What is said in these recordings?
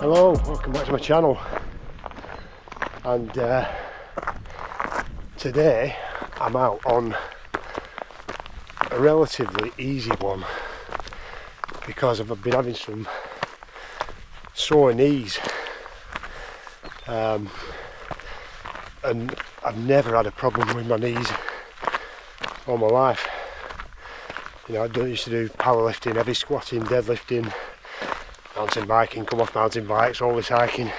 Hello, welcome back to my channel. And today I'm out on a relatively easy one because I've been having some sore knees, and I've never had a problem with my knees all my life. You know, I used to do powerlifting, heavy squatting, deadlifting, mountain biking, come off mountain bikes, all this hiking.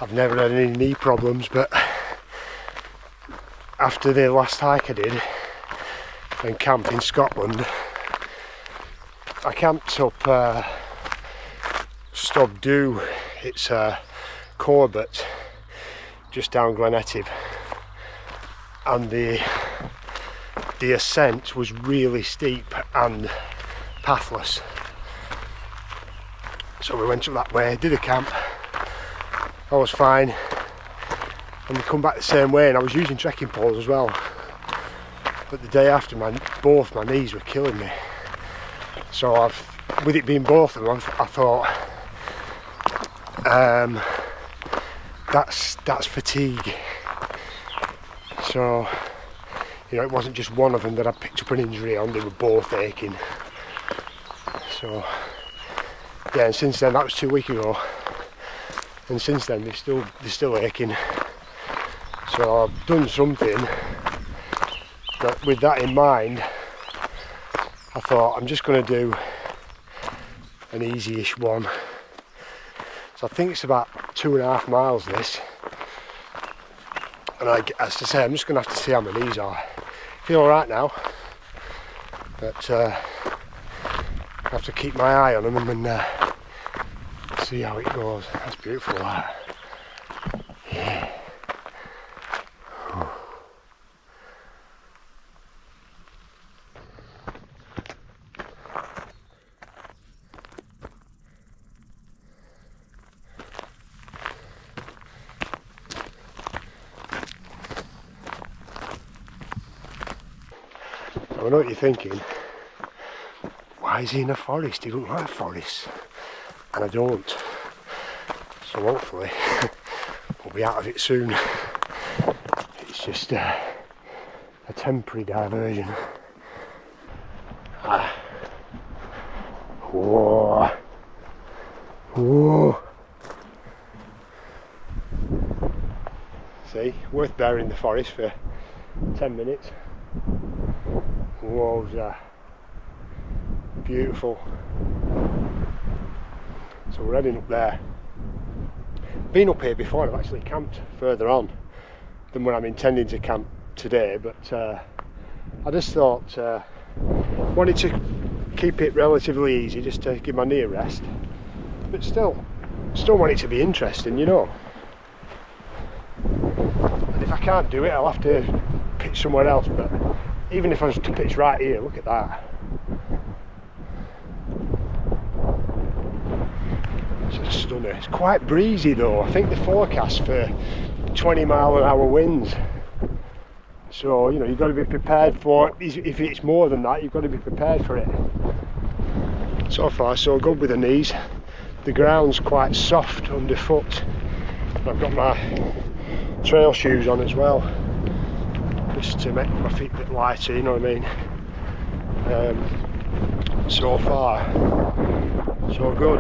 I've never had any knee problems, but after the last hike I did and camp in Scotland, I camped up Stobdhu. It's Corbett, just down Glen Etive, and the ascent was really steep and pathless. So we went up that way, did a camp, I was fine, and we come back the same way, and I was using trekking poles as well. But the day after, both my knees were killing me. So with it being both of them, I thought, that's fatigue. So, you know, it wasn't just one of them that I picked up an injury on, they were both aching. So yeah, and since then, that was 2 weeks ago, and since then they're still aching. So I've done something, but with that in mind, I thought I'm just going to do an easy-ish one. So I think it's about 2.5 miles this, and as I say, I'm just going to have to see how my knees are. I feel alright now, but I have to keep my eye on them and see how it goes. That's beautiful, that. Yeah. I know what you're thinking. Why is he in a forest? He doesn't like forests. And I don't. So hopefully we'll be out of it soon. It's just a temporary diversion. Whoa. Whoa. See, worth bearing the forest for 10 minutes. Whoa, beautiful. So we're heading up there. Been up here before, and I've actually camped further on than where I'm intending to camp today, but I just thought, wanted to keep it relatively easy, just to give my knee a rest, but still want it to be interesting, you know. And if I can't do it, I'll have to pitch somewhere else, but even if I was to pitch right here, look at that. It's stunning. It's quite breezy though. I think the forecast for 20-mile-an-hour winds. So, you know, you've got to be prepared for it. If it's more than that, you've got to be prepared for it. So far, so good with the knees. The ground's quite soft underfoot. I've got my trail shoes on as well, just to make my feet a bit lighter, you know what I mean? So far, so good.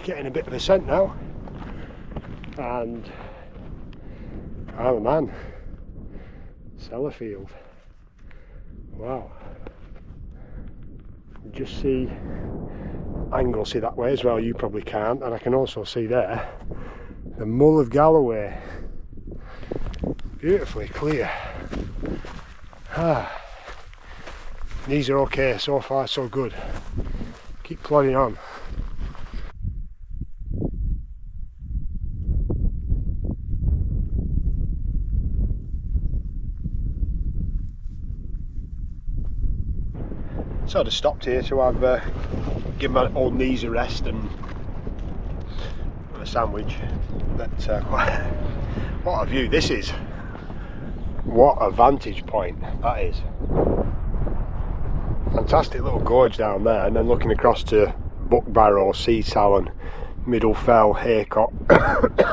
Getting a bit of a scent now, and oh man, Sellafield. Wow. Just see angle, see that way as well, you probably can't, and I can also see there the Mull of Galloway, beautifully clear. Knees are okay, so far so good. Keep plodding on. So I just stopped here to have give my old knees a rest and a sandwich. But what a view this is! What a vantage point that is! Fantastic little gorge down there, and then looking across to Buckbarrow, Seasalon, Middle Fell, Haycock.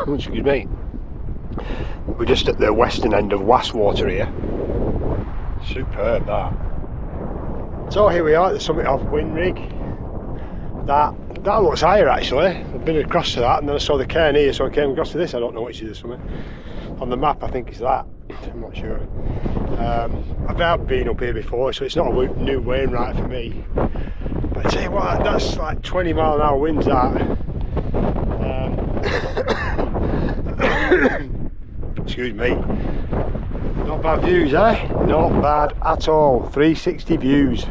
Excuse me. We're just at the western end of Wastwater here. Superb that. So here we are at the summit of Whin Rigg. That looks higher actually. I've been across to that and then I saw the cairn here, so I came across to this. I don't know which is the summit. On the map I think it's that. I'm not sure. I've been up here before, so it's not a new Wainwright for me. But I tell you what, that's like 20 mile an hour winds that. Excuse me. Not bad views, eh? Not bad at all. 360 views.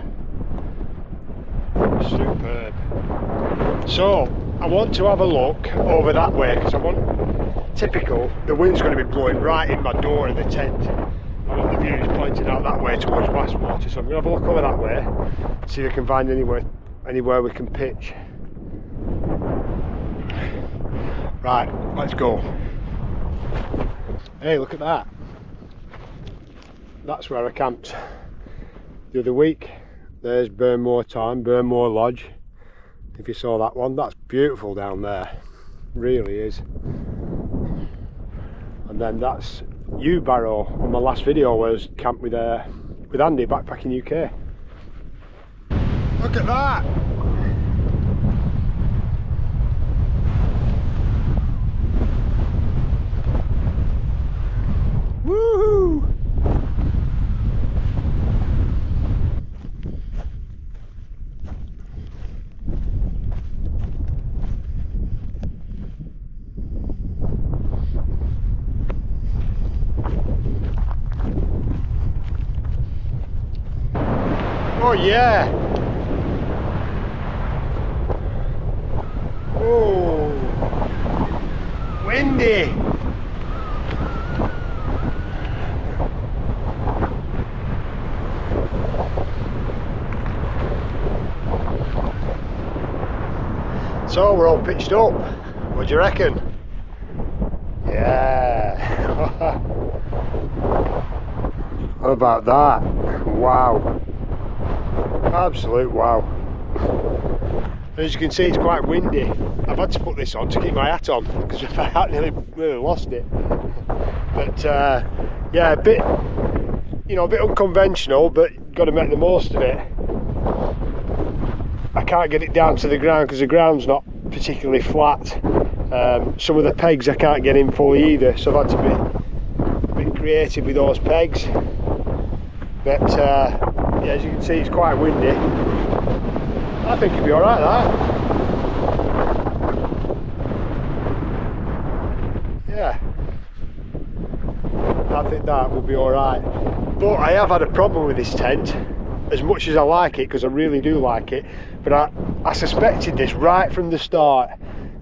Superb. So I want to have a look over that way because I want, typical, the wind's going to be blowing right in my door of the tent. I want the views pointing out that way towards Wastwater, so I'm going to have a look over that way, see if I can find anywhere we can pitch. Right, let's go. Hey, look at that. That's where I camped the other week. There's Burnmore Tarn, Burnmore Lodge. If you saw that one, that's beautiful down there. Really is. And then that's Barrow on my last video where I was camped with Andy, backpacking UK. Look at that! Woohoo! Oh yeah! Oh, windy! So we're all pitched up. What do you reckon? Yeah. How about that? Wow. Absolute wow. As you can see, it's quite windy. I've had to put this on to keep my hat on because I had nearly lost it. But yeah, a bit, a bit unconventional, but got to make the most of it. I can't get it down to the ground because the ground's not particularly flat. Some of the pegs I can't get in fully either, so I've had to be a bit creative with those pegs. But yeah, as you can see, it's quite windy. I think it'll be alright, that. Yeah. I think that will be alright. But I have had a problem with this tent, as much as I like it, because I really do like it. But I suspected this right from the start,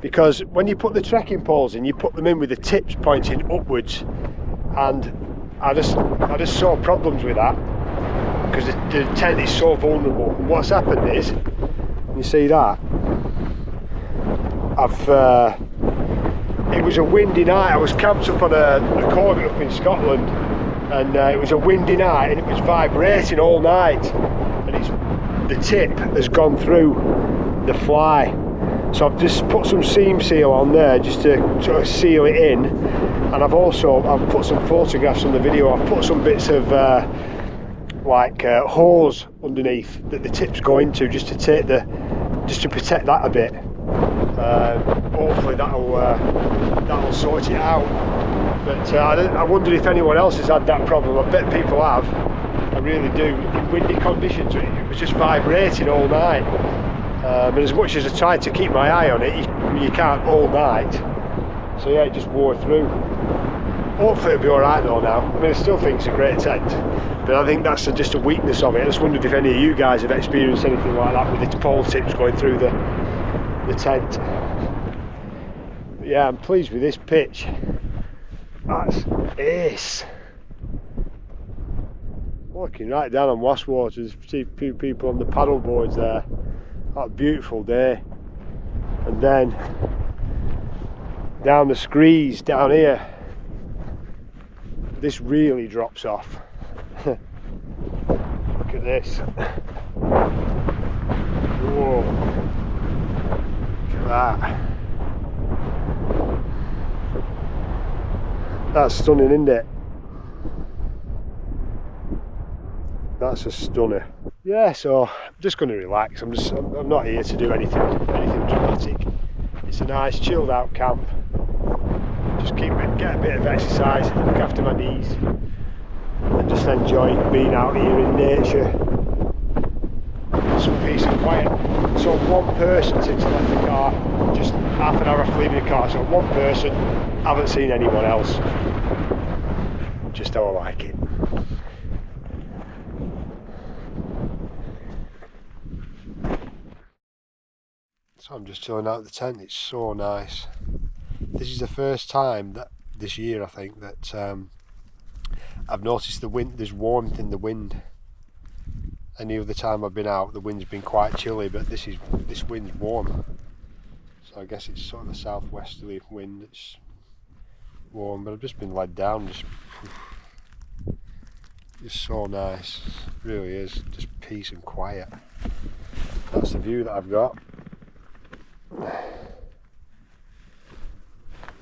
because when you put the trekking poles in, you put them in with the tips pointing upwards, and I just saw problems with that. Because the tent is so vulnerable. And what's happened is, you see that, it was a windy night. I was camped up on a corner up in Scotland, and it was a windy night and it was vibrating all night, and the tip has gone through the fly. So I've just put some seam seal on there just to sort of seal it in, and I've put some photographs on the video. I've put some bits of hose underneath that the tips go into, just to protect that a bit. Hopefully that'll sort it out. But I wondered if anyone else has had that problem. I bet people have. I really do. In windy conditions, it was just vibrating all night. And as much as I tried to keep my eye on it, you can't all night. So yeah, it just wore through. Hopefully it'll be alright though now. I mean, I still think it's a great tent, but I think that's just a weakness of it. I just wondered if any of you guys have experienced anything like that with the pole tips going through the tent. But yeah, I'm pleased with this pitch. That's ace. Looking right down on Wastwater, there's a few people on the paddle boards there. What a beautiful day. And then down the Screes down here, this really drops off. Look at this. Whoa. Look at that. That's stunning, isn't it? That's a stunner. Yeah, so I'm just going to relax. I'm not here to do anything dramatic. It's a nice chilled out camp. Just get a bit of exercise, look after my knees, and just enjoy being out here in nature. Some peace and quiet. So one person since I left the car, just half an hour after leaving the car, so one person, haven't seen anyone else. Just how I like it. So I'm just chilling out the tent. It's so nice. This is the first time that this year, I think, that I've noticed the wind. There's warmth in the wind. Any other time I've been out, the wind's been quite chilly, but this wind's warm. So I guess it's sort of a southwesterly wind. It's warm, but I've just been led down. Just so nice. It really is. Just peace and quiet. That's the view that I've got.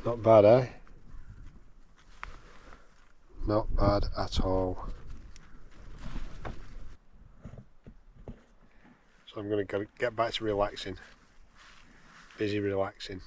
Not bad, eh? Not bad at all. So I'm going to get back to relaxing. Busy relaxing.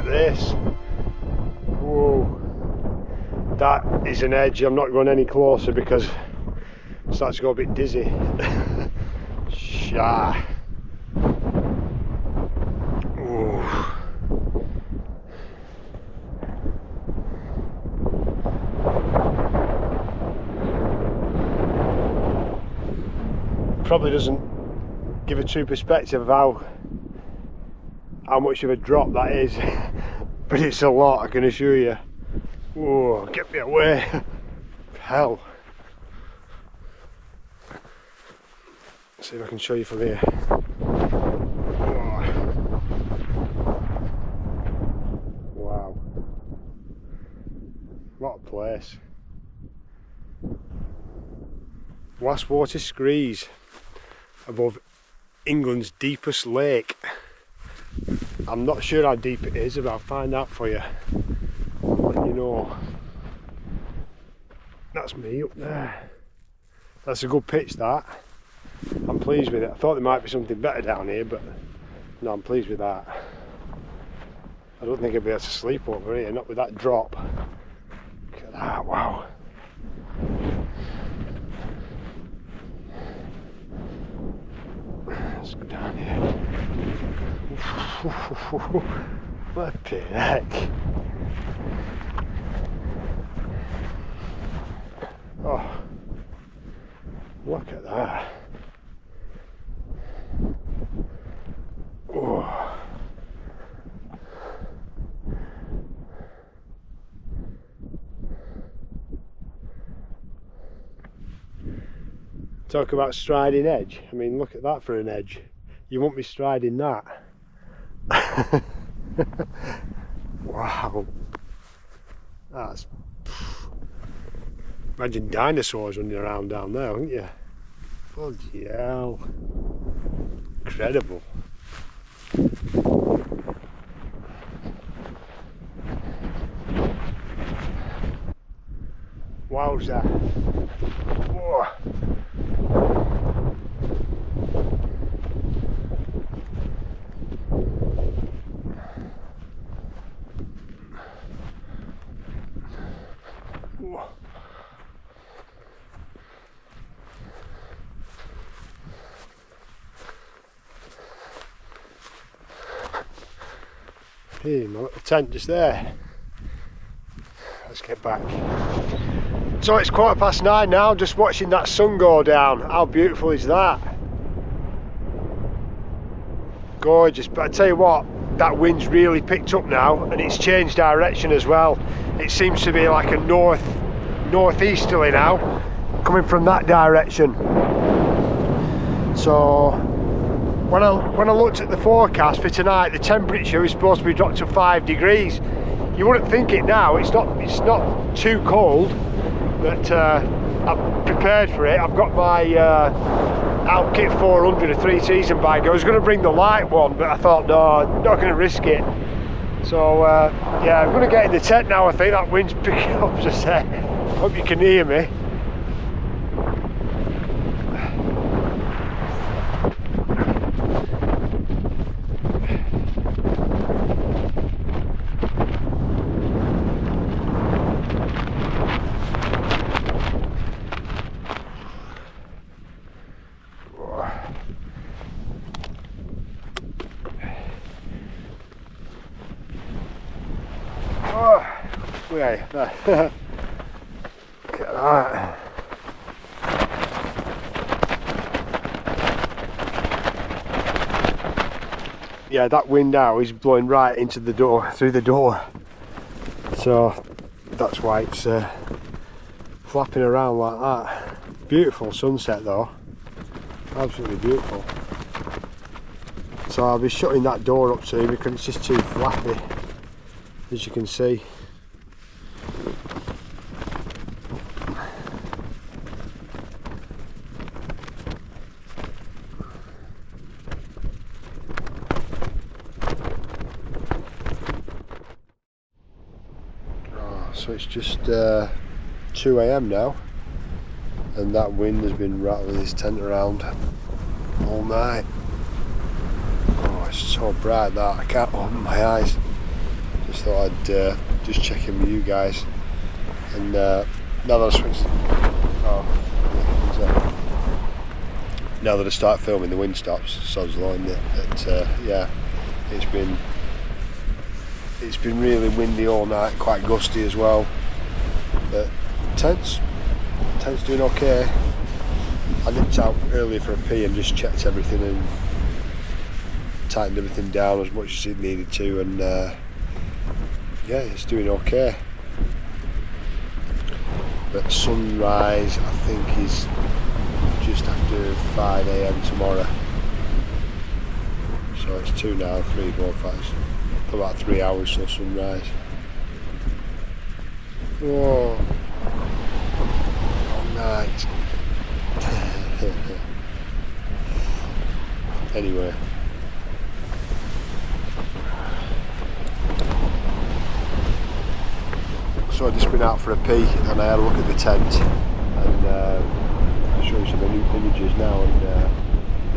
This. Whoa. That is an edge. I'm not going any closer because it starts to go a bit dizzy. Shah. Probably doesn't give a true perspective of how much of a drop that is, but it's a lot, I can assure you. Whoa, get me away. Hell. Let's see if I can show you from here. Whoa. Wow. What a place. Wastewater Screes, above England's deepest lake. I'm not sure how deep it is, but I'll find out for you. I'll let you know. That's me up there. That's a good pitch, that. I'm pleased with it. I thought there might be something better down here, but no, I'm pleased with that. I don't think I'd be able to sleep over here, not with that drop. Look at that, wow. Let's go down here. What a heck. Oh, look at that. Oh. Talk about striding edge. I mean, look at that for an edge. You won't be striding that. Wow. That's... Imagine dinosaurs running around down there, wouldn't you? Bloody hell. Incredible. Wowza. Whoa. Hey, my little tent just there. Let's get back. So it's 9:15 now, just watching that sun go down. How beautiful is that? Gorgeous, but I tell you what, that wind's really picked up now and it's changed direction as well. It seems to be like a northeasterly now, coming from that direction. So when I looked at the forecast for tonight, the temperature is supposed to be dropped to 5 degrees. You wouldn't think it now, it's not too cold, but I'm prepared for it. I've got my Outkit 400, a 3-season bag. I was going to bring the light one, but I thought, no, I'm not going to risk it. So yeah, I'm going to get in the tent now. I think that wind's picking up, as I say. Hope you can hear me. Look at that. Yeah, that wind now is blowing right into the door, through the door. So that's why it's flapping around like that. Beautiful sunset though. Absolutely beautiful. So I'll be shutting that door up soon because it's just too flappy, as you can see. So it's just 2 AM now, and that wind has been rattling this tent around all night. Oh, it's so bright that I can't open my eyes. Just thought I'd just check in with you guys. And now that I switched, now that I start filming, the wind stops. Sod's law, isn't it? But yeah, it's been really windy all night, quite gusty as well. But tent's doing okay. I nipped out earlier for a pee and just checked everything and tightened everything down as much as it needed to, and yeah, it's doing okay. But sunrise, I think, is just after 5 AM tomorrow. So it's 2 now, 3, 4, 5. About 3 hours till sunrise. Whoa! All night. Anyway. So I've just been out for a pee and I had a look at the tent and show you some of the new images now, and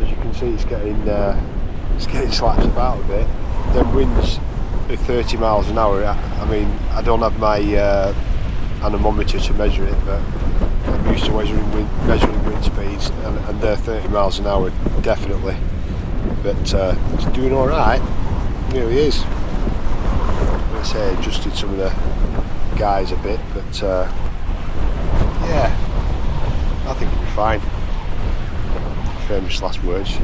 as you can see, it's getting slapped about a bit. Then winds are 30 miles an hour. I mean, I don't have my anemometer to measure it, but I'm used to measuring wind speeds, and they're 30 miles an hour definitely. But it's doing all right. It really is. Let's say adjusted some of the guys a bit, but yeah, I think it'll be fine. Famous last words.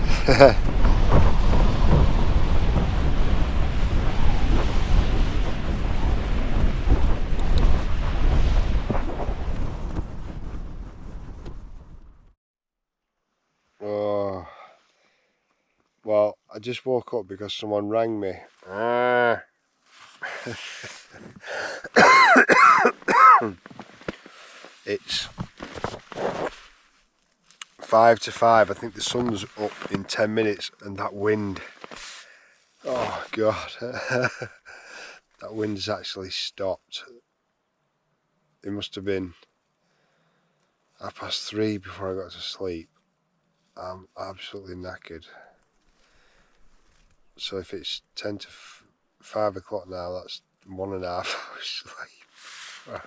Oh, well, I just woke up because someone rang me. It's 5 to 5. I think the sun's up in 10 minutes, and that wind, oh god, that wind has actually stopped. It must have been 3:30 before I got to sleep. I'm absolutely knackered. So if it's 10 to 5 o'clock now, that's 1.5 hours sleep.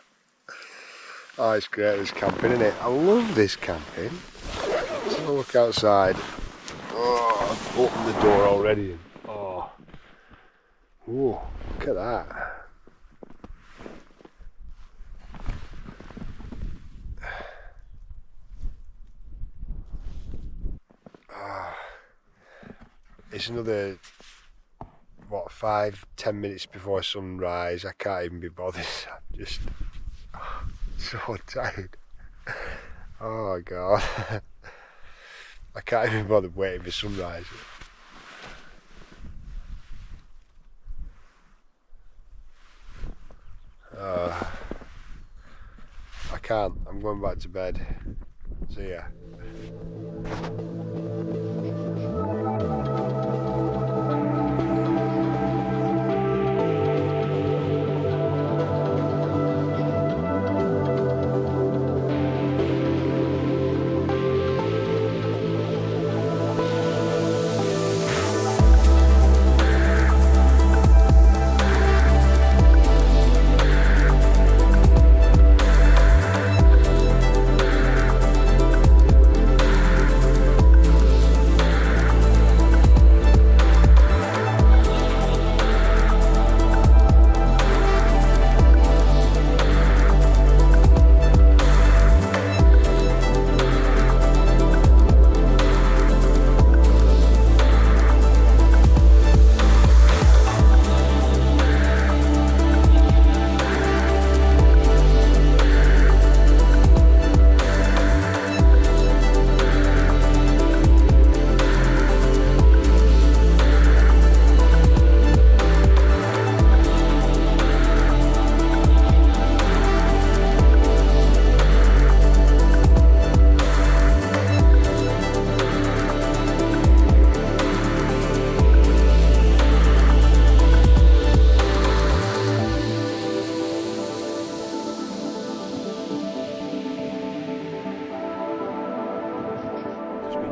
Oh, it's great, this camping, isn't it? I love this camping. Let's have a look outside. Oh, I've opened the door already. Oh, ooh, look at that. Oh, it's another, what, 5-10 minutes before sunrise. I can't even be bothered. I'm just so tired. Oh god. I can't even bother waiting for sunrise. I can't. I'm going back to bed. See ya.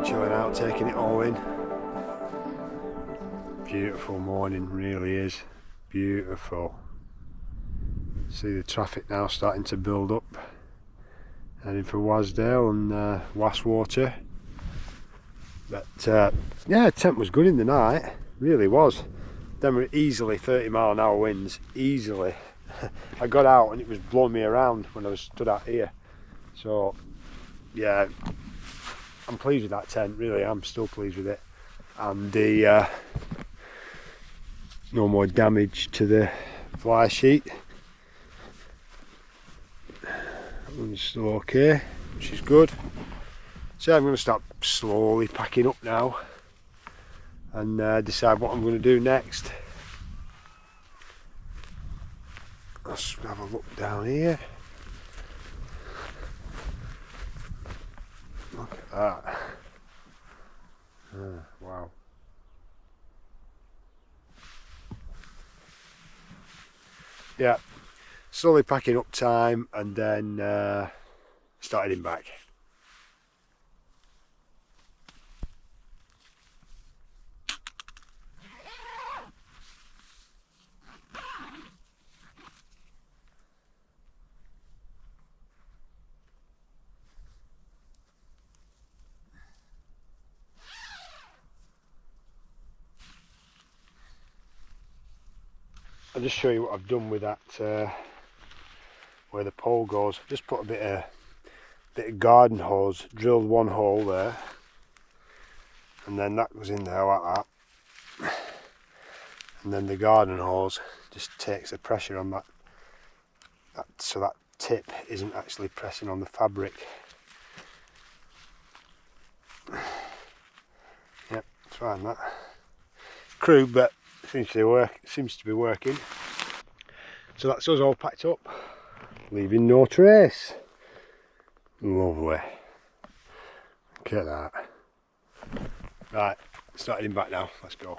Chilling out, taking it all in. Beautiful morning, really is beautiful. See the traffic now starting to build up, heading for Wasdale and Wastwater. But yeah, temp was good in the night, really was. Them were easily 30-mile-an-hour winds, easily. I got out and it was blowing me around when I was stood out here. So yeah, I'm pleased with that tent, really. I'm still pleased with it, and the no more damage to the fly sheet. That one's still okay, which is good. So I'm going to start slowly packing up now and decide what I'm going to do next. Let's have a look down here. Look at that. Wow. Yeah, slowly packing up time and then start heading back. I'll just show you what I've done with that, where the pole goes. Just put a bit of garden hose, drilled one hole there, and then that goes in there like that. And then the garden hose just takes the pressure on that so that tip isn't actually pressing on the fabric. Yep, it's fine that. Crude, but seems to be working. So that's us all packed up, leaving no trace. Lovely. Look at that. Right, start heading back now. Let's go.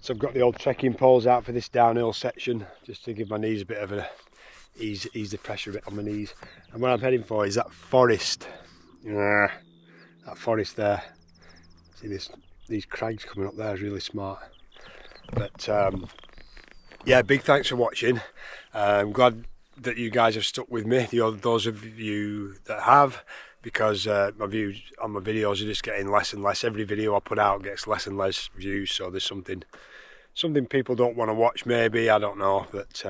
So I've got the old trekking poles out for this downhill section, just to give my knees a bit of a ease the pressure a bit on my knees. And what I'm heading for is that forest. That forest there. See these crags coming up there is really smart. But yeah, big thanks for watching. I'm glad that you guys have stuck with me, those of you that have, because my views on my videos are just getting less and less. Every video I put out gets less and less views, so there's something people don't want to watch, maybe, I don't know, but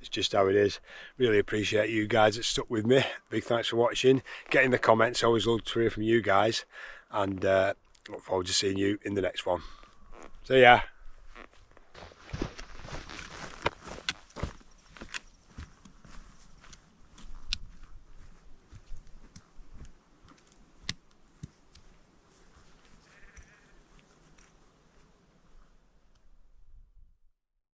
it's just how it is. Really appreciate you guys that stuck with me. Big thanks for watching. Get in the comments, always love to hear from you guys, and look forward to seeing you in the next one. See ya.